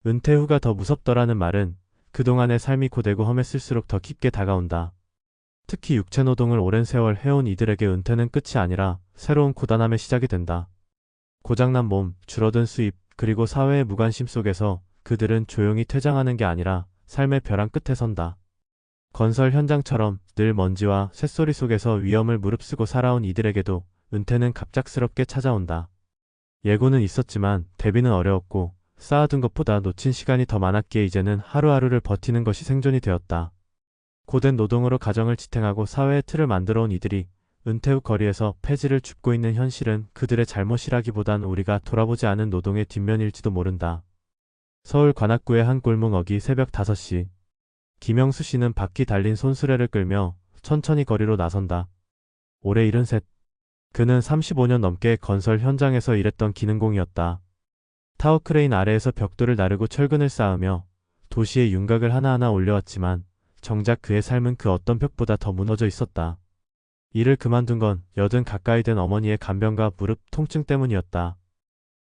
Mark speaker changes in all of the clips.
Speaker 1: 은퇴 후가 더 무섭더라는 말은 그동안의 삶이 고되고 험했을수록 더 깊게 다가온다. 특히 육체노동을 오랜 세월 해온 이들에게 은퇴는 끝이 아니라 새로운 고단함의 시작이 된다. 고장난 몸, 줄어든 수입, 그리고 사회의 무관심 속에서 그들은 조용히 퇴장하는 게 아니라 삶의 벼랑 끝에 선다. 건설 현장처럼 늘 먼지와 쇳소리 속에서 위험을 무릅쓰고 살아온 이들에게도 은퇴는 갑작스럽게 찾아온다. 예고는 있었지만 대비는 어려웠고 쌓아둔 것보다 놓친 시간이 더 많았기에 이제는 하루하루를 버티는 것이 생존이 되었다. 고된 노동으로 가정을 지탱하고 사회의 틀을 만들어 온 이들이 은퇴 후 거리에서 폐지를 줍고 있는 현실은 그들의 잘못이라기보단 우리가 돌아보지 않은 노동의 뒷면일지도 모른다. 서울 관악구의 한 골목 어기 새벽 5시. 김영수 씨는 바퀴 달린 손수레를 끌며 천천히 거리로 나선다. 올해 73. 그는 35년 넘게 건설 현장에서 일했던 기능공이었다. 타워크레인 아래에서 벽돌을 나르고 철근을 쌓으며 도시의 윤곽을 하나하나 올려왔지만 정작 그의 삶은 그 어떤 벽보다 더 무너져 있었다. 일을 그만둔 건 80 가까이 된 어머니의 간병과 무릎 통증 때문이었다.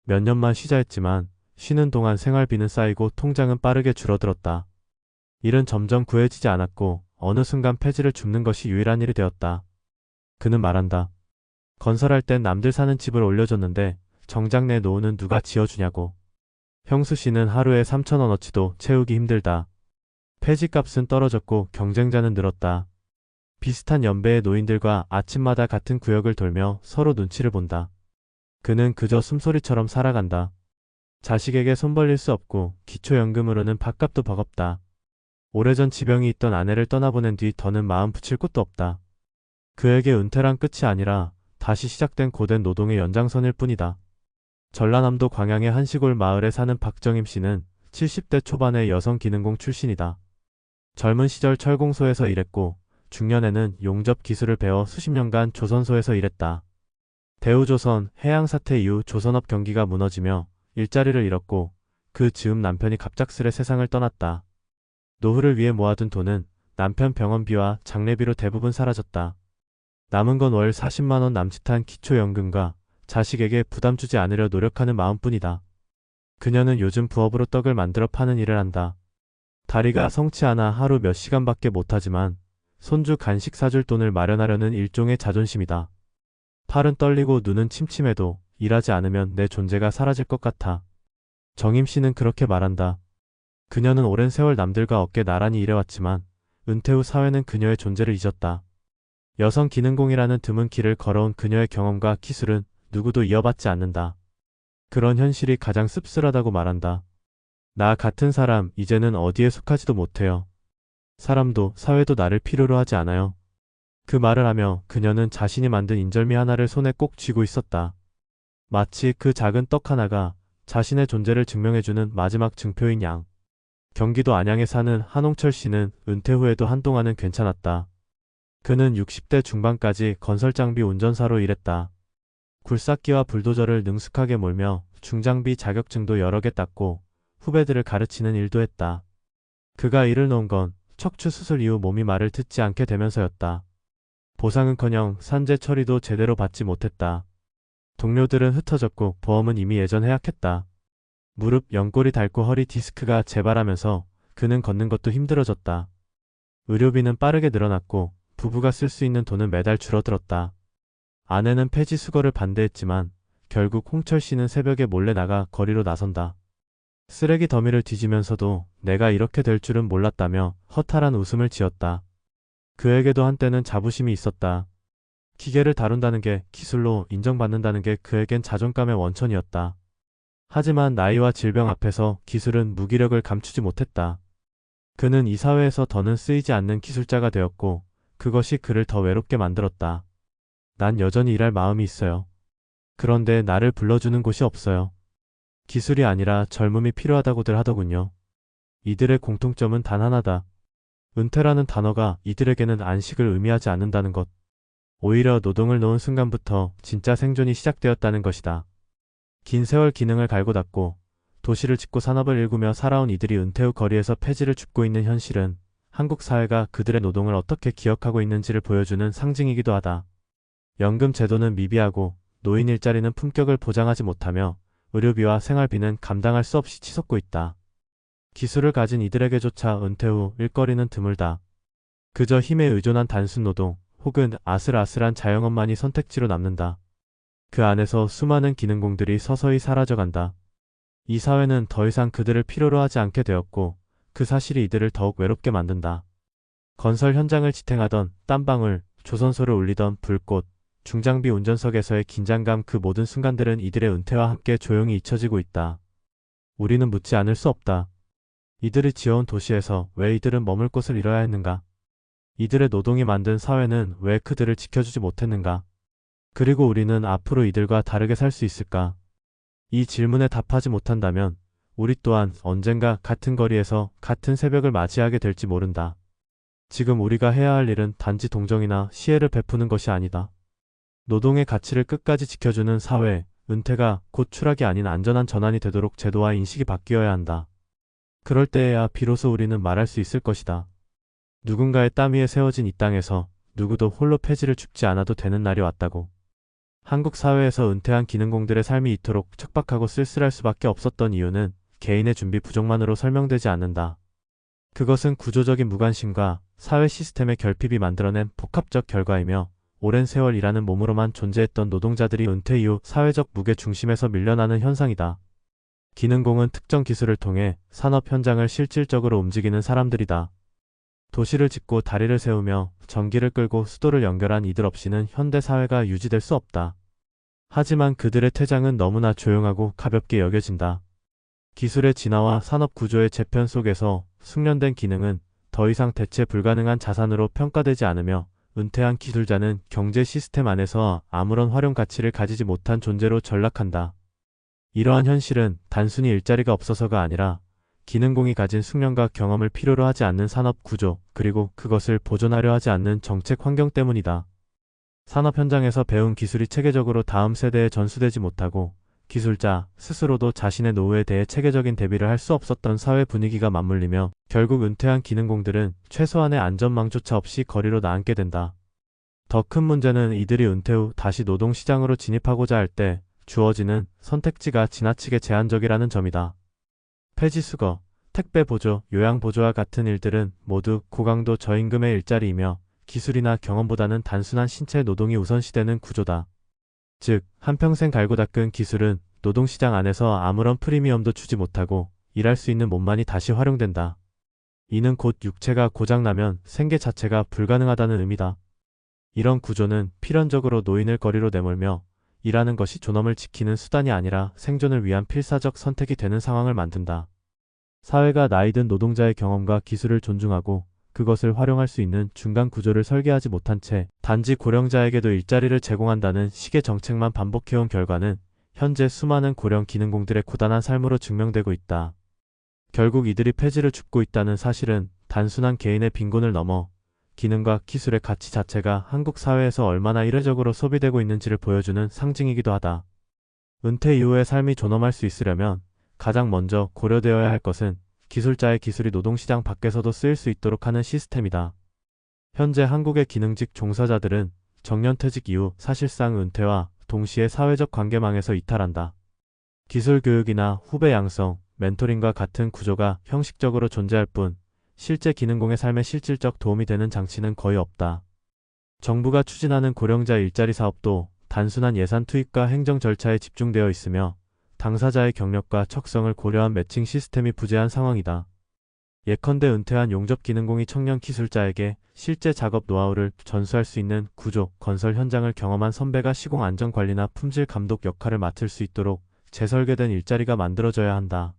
Speaker 1: 몇 년만 쉬자 했지만 쉬는 동안 생활비는 쌓이고 통장은 빠르게 줄어들었다. 일은 점점 구해지지 않았고 어느 순간 폐지를 줍는 것이 유일한 일이 되었다. 그는 말한다. 건설할 땐 남들 사는 집을 올려줬는데 정작 내 노후는 누가 지어주냐고. 형수 씨는 하루에 3,000원어치도 채우기 힘들다. 폐지값은 떨어졌고 경쟁자는 늘었다. 비슷한 연배의 노인들과 아침마다 같은 구역을 돌며 서로 눈치를 본다. 그는 그저 숨소리처럼 살아간다. 자식에게 손 벌릴 수 없고 기초연금으로는 밥값도 버겁다. 오래전 지병이 있던 아내를 떠나보낸 뒤 더는 마음 붙일 곳도 없다. 그에게 은퇴란 끝이 아니라 다시 시작된 고된 노동의 연장선일 뿐이다. 전라남도 광양의 한 시골 마을에 사는 박정임 씨는 70대 초반의 여성 기능공 출신이다. 젊은 시절 철공소에서 일했고 중년에는 용접 기술을 배워 수십 년간 조선소에서 일했다. 대우조선 해양 사태 이후 조선업 경기가 무너지며 일자리를 잃었고 그 즈음 남편이 갑작스레 세상을 떠났다. 노후를 위해 모아둔 돈은 남편 병원비와 장례비로 대부분 사라졌다. 남은 건 월 40만 원 남짓한 기초연금과 자식에게 부담 주지 않으려 노력하는 마음뿐이다. 그녀는 요즘 부업으로 떡을 만들어 파는 일을 한다. 다리가 성치 않아 하루 몇 시간밖에 못하지만 손주 간식 사줄 돈을 마련하려는 일종의 자존심이다. 팔은 떨리고 눈은 침침해도 일하지 않으면 내 존재가 사라질 것 같아. 정임 씨는 그렇게 말한다. 그녀는 오랜 세월 남들과 어깨 나란히 일해왔지만 은퇴 후 사회는 그녀의 존재를 잊었다. 여성 기능공이라는 드문 길을 걸어온 그녀의 경험과 기술은 누구도 이어받지 않는다. 그런 현실이 가장 씁쓸하다고 말한다. 나 같은 사람 이제는 어디에 속하지도 못해요. 사람도 사회도 나를 필요로 하지 않아요. 그 말을 하며 그녀는 자신이 만든 인절미 하나를 손에 꼭 쥐고 있었다. 마치 그 작은 떡 하나가 자신의 존재를 증명해주는 마지막 증표인 양. 경기도 안양에 사는 한홍철 씨는 은퇴 후에도 한동안은 괜찮았다. 그는 60대 중반까지 건설장비 운전사로 일했다. 굴삭기와 불도저를 능숙하게 몰며 중장비 자격증도 여러 개 땄고 후배들을 가르치는 일도 했다. 그가 일을 놓은 건 척추 수술 이후 몸이 말을 듣지 않게 되면서였다. 보상은커녕 산재 처리도 제대로 받지 못했다. 동료들은 흩어졌고 보험은 이미 예전 해약했다. 무릎 연골이 닳고 허리 디스크가 재발하면서 그는 걷는 것도 힘들어졌다. 의료비는 빠르게 늘어났고 부부가 쓸 수 있는 돈은 매달 줄어들었다. 아내는 폐지 수거를 반대했지만 결국 홍철 씨는 새벽에 몰래 나가 거리로 나선다. 쓰레기 더미를 뒤지면서도 내가 이렇게 될 줄은 몰랐다며 허탈한 웃음을 지었다. 그에게도 한때는 자부심이 있었다. 기계를 다룬다는 게 기술로 인정받는다는 게 그에겐 자존감의 원천이었다. 하지만 나이와 질병 앞에서 기술은 무기력을 감추지 못했다. 그는 이 사회에서 더는 쓰이지 않는 기술자가 되었고 그것이 그를 더 외롭게 만들었다. 난 여전히 일할 마음이 있어요. 그런데 나를 불러주는 곳이 없어요. 기술이 아니라 젊음이 필요하다고들 하더군요. 이들의 공통점은 단 하나다. 은퇴라는 단어가 이들에게는 안식을 의미하지 않는다는 것. 오히려 노동을 놓은 순간부터 진짜 생존이 시작되었다는 것이다. 긴 세월 기능을 갈고 닦고 도시를 짓고 산업을 일구며 살아온 이들이 은퇴 후 거리에서 폐지를 줍고 있는 현실은 한국 사회가 그들의 노동을 어떻게 기억하고 있는지를 보여주는 상징이기도 하다. 연금 제도는 미비하고 노인 일자리는 품격을 보장하지 못하며 의료비와 생활비는 감당할 수 없이 치솟고 있다. 기술을 가진 이들에게조차 은퇴 후 일거리는 드물다. 그저 힘에 의존한 단순 노동 혹은 아슬아슬한 자영업만이 선택지로 남는다. 그 안에서 수많은 기능공들이 서서히 사라져간다. 이 사회는 더 이상 그들을 필요로 하지 않게 되었고 그 사실이 이들을 더욱 외롭게 만든다. 건설 현장을 지탱하던 땀방울, 조선소를 울리던 불꽃, 중장비 운전석에서의 긴장감 그 모든 순간들은 이들의 은퇴와 함께 조용히 잊혀지고 있다. 우리는 묻지 않을 수 없다. 이들이 지어온 도시에서 왜 이들은 머물 곳을 잃어야 했는가? 이들의 노동이 만든 사회는 왜 그들을 지켜주지 못했는가? 그리고 우리는 앞으로 이들과 다르게 살 수 있을까? 이 질문에 답하지 못한다면 우리 또한 언젠가 같은 거리에서 같은 새벽을 맞이하게 될지 모른다. 지금 우리가 해야 할 일은 단지 동정이나 시혜를 베푸는 것이 아니다. 노동의 가치를 끝까지 지켜주는 사회, 은퇴가 곧 추락이 아닌 안전한 전환이 되도록 제도와 인식이 바뀌어야 한다. 그럴 때에야 비로소 우리는 말할 수 있을 것이다. 누군가의 땀 위에 세워진 이 땅에서 누구도 홀로 폐지를 줍지 않아도 되는 날이 왔다고. 한국 사회에서 은퇴한 기능공들의 삶이 이토록 척박하고 쓸쓸할 수밖에 없었던 이유는 개인의 준비 부족만으로 설명되지 않는다. 그것은 구조적인 무관심과 사회 시스템의 결핍이 만들어낸 복합적 결과이며 오랜 세월 일하는 몸으로만 존재했던 노동자들이 은퇴 이후 사회적 무게 중심에서 밀려나는 현상이다. 기능공은 특정 기술을 통해 산업 현장을 실질적으로 움직이는 사람들이다. 도시를 짓고 다리를 세우며 전기를 끌고 수도를 연결한 이들 없이는 현대 사회가 유지될 수 없다. 하지만 그들의 퇴장은 너무나 조용하고 가볍게 여겨진다. 기술의 진화와 산업 구조의 재편 속에서 숙련된 기능은 더 이상 대체 불가능한 자산으로 평가되지 않으며 은퇴한 기술자는 경제 시스템 안에서 아무런 활용 가치를 가지지 못한 존재로 전락한다. 이러한 현실은 단순히 일자리가 없어서가 아니라 기능공이 가진 숙련과 경험을 필요로 하지 않는 산업 구조, 그리고 그것을 보존하려 하지 않는 정책 환경 때문이다. 산업 현장에서 배운 기술이 체계적으로 다음 세대에 전수되지 못하고 기술자 스스로도 자신의 노후에 대해 체계적인 대비를 할 수 없었던 사회 분위기가 맞물리며 결국 은퇴한 기능공들은 최소한의 안전망조차 없이 거리로 나앉게 된다. 더 큰 문제는 이들이 은퇴 후 다시 노동시장으로 진입하고자 할 때 주어지는 선택지가 지나치게 제한적이라는 점이다. 폐지수거, 택배보조, 요양보조와 같은 일들은 모두 고강도 저임금의 일자리이며 기술이나 경험보다는 단순한 신체 노동이 우선시되는 구조다. 즉, 한평생 갈고 닦은 기술은 노동시장 안에서 아무런 프리미엄도 주지 못하고 일할 수 있는 몸만이 다시 활용된다. 이는 곧 육체가 고장나면 생계 자체가 불가능하다는 의미다. 이런 구조는 필연적으로 노인을 거리로 내몰며 일하는 것이 존엄을 지키는 수단이 아니라 생존을 위한 필사적 선택이 되는 상황을 만든다. 사회가 나이든 노동자의 경험과 기술을 존중하고 그것을 활용할 수 있는 중간 구조를 설계하지 못한 채 단지 고령자에게도 일자리를 제공한다는 식의 정책만 반복해온 결과는 현재 수많은 고령 기능공들의 고단한 삶으로 증명되고 있다. 결국 이들이 폐지를 줍고 있다는 사실은 단순한 개인의 빈곤을 넘어 기능과 기술의 가치 자체가 한국 사회에서 얼마나 이례적으로 소비되고 있는지를 보여주는 상징이기도 하다. 은퇴 이후의 삶이 존엄할 수 있으려면 가장 먼저 고려되어야 할 것은 기술자의 기술이 노동시장 밖에서도 쓰일 수 있도록 하는 시스템이다. 현재 한국의 기능직 종사자들은 정년퇴직 이후 사실상 은퇴와 동시에 사회적 관계망에서 이탈한다. 기술 교육이나 후배 양성, 멘토링과 같은 구조가 형식적으로 존재할 뿐 실제 기능공의 삶에 실질적 도움이 되는 장치는 거의 없다. 정부가 추진하는 고령자 일자리 사업도 단순한 예산 투입과 행정 절차에 집중되어 있으며 당사자의 경력과 척성을 고려한 매칭 시스템이 부재한 상황이다. 예컨대 은퇴한 용접 기능공이 청년 기술자에게 실제 작업 노하우를 전수할 수 있는 구조, 건설 현장을 경험한 선배가 시공 안전 관리나 품질 감독 역할을 맡을 수 있도록 재설계된 일자리가 만들어져야 한다.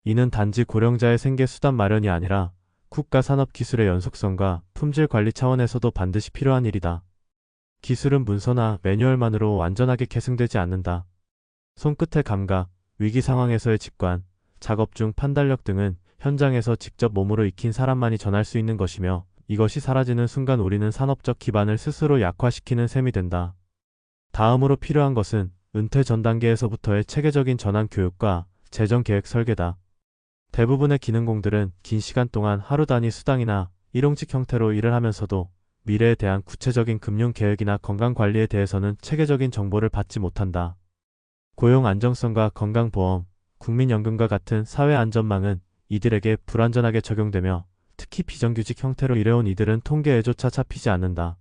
Speaker 1: 이는 단지 고령자의 생계 수단 마련이 아니라 국가 산업 기술의 연속성과 품질 관리 차원에서도 반드시 필요한 일이다. 기술은 문서나 매뉴얼만으로 완전하게 계승되지 않는다. 손끝의 감각, 위기 상황에서의 직관, 작업 중 판단력 등은 현장에서 직접 몸으로 익힌 사람만이 전할 수 있는 것이며 이것이 사라지는 순간 우리는 산업적 기반을 스스로 약화시키는 셈이 된다. 다음으로 필요한 것은 은퇴 전 단계에서부터의 체계적인 전환 교육과 재정 계획 설계다. 대부분의 기능공들은 긴 시간 동안 하루 단위 수당이나 일용직 형태로 일을 하면서도 미래에 대한 구체적인 금융 계획이나 건강 관리에 대해서는 체계적인 정보를 받지 못한다. 고용 안정성과 건강보험, 국민연금과 같은 사회 안전망은 이들에게 불완전하게 적용되며 특히 비정규직 형태로 일해온 이들은 통계에조차 잡히지 않는다.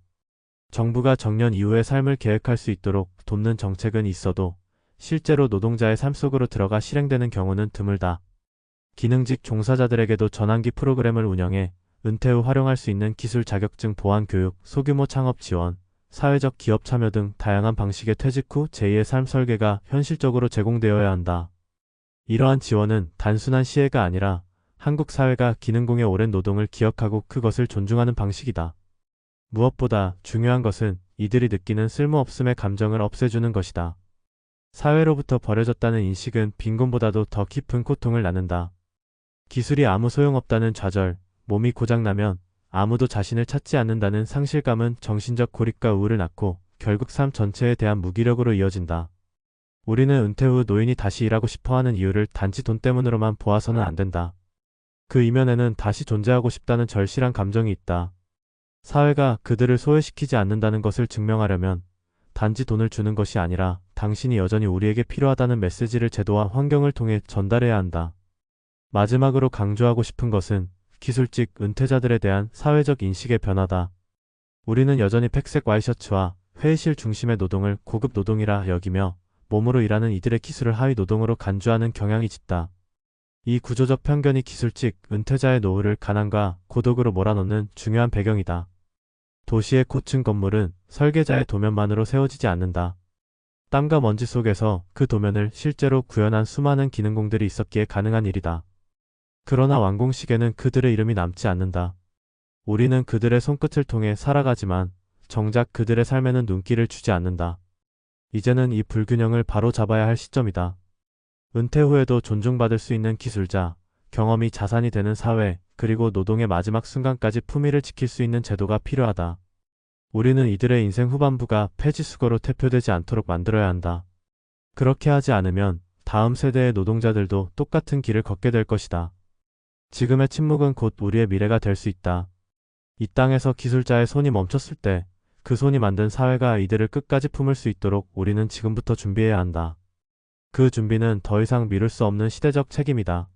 Speaker 1: 정부가 정년 이후의 삶을 계획할 수 있도록 돕는 정책은 있어도 실제로 노동자의 삶 속으로 들어가 실행되는 경우는 드물다. 기능직 종사자들에게도 전환기 프로그램을 운영해 은퇴 후 활용할 수 있는 기술 자격증 보완 교육, 소규모 창업 지원, 사회적 기업 참여 등 다양한 방식의 퇴직 후 제2의 삶 설계가 현실적으로 제공되어야 한다. 이러한 지원은 단순한 시혜가 아니라 한국 사회가 기능공의 오랜 노동을 기억하고 그것을 존중하는 방식이다. 무엇보다 중요한 것은 이들이 느끼는 쓸모없음의 감정을 없애주는 것이다. 사회로부터 버려졌다는 인식은 빈곤보다도 더 깊은 고통을 낳는다. 기술이 아무 소용없다는 좌절, 몸이 고장나면 아무도 자신을 찾지 않는다는 상실감은 정신적 고립과 우울을 낳고 결국 삶 전체에 대한 무기력으로 이어진다. 우리는 은퇴 후 노인이 다시 일하고 싶어하는 이유를 단지 돈 때문으로만 보아서는 안 된다. 그 이면에는 다시 존재하고 싶다는 절실한 감정이 있다. 사회가 그들을 소외시키지 않는다는 것을 증명하려면 단지 돈을 주는 것이 아니라 당신이 여전히 우리에게 필요하다는 메시지를 제도와 환경을 통해 전달해야 한다. 마지막으로 강조하고 싶은 것은 기술직 은퇴자들에 대한 사회적 인식의 변화다. 우리는 여전히 백색 와이셔츠와 회의실 중심의 노동을 고급 노동이라 여기며 몸으로 일하는 이들의 기술을 하위 노동으로 간주하는 경향이 짙다. 이 구조적 편견이 기술직 은퇴자의 노후를 가난과 고독으로 몰아넣는 중요한 배경이다. 도시의 고층 건물은 설계자의 도면만으로 세워지지 않는다. 땀과 먼지 속에서 그 도면을 실제로 구현한 수많은 기능공들이 있었기에 가능한 일이다. 그러나 완공식에는 그들의 이름이 남지 않는다. 우리는 그들의 손끝을 통해 살아가지만 정작 그들의 삶에는 눈길을 주지 않는다. 이제는 이 불균형을 바로 잡아야 할 시점이다. 은퇴 후에도 존중받을 수 있는 기술자, 경험이 자산이 되는 사회, 그리고 노동의 마지막 순간까지 품위를 지킬 수 있는 제도가 필요하다. 우리는 이들의 인생 후반부가 폐지수거로 퇴표되지 않도록 만들어야 한다. 그렇게 하지 않으면 다음 세대의 노동자들도 똑같은 길을 걷게 될 것이다. 지금의 침묵은 곧 우리의 미래가 될 수 있다. 이 땅에서 기술자의 손이 멈췄을 때 그 손이 만든 사회가 이들을 끝까지 품을 수 있도록 우리는 지금부터 준비해야 한다. 그 준비는 더 이상 미룰 수 없는 시대적 책임이다.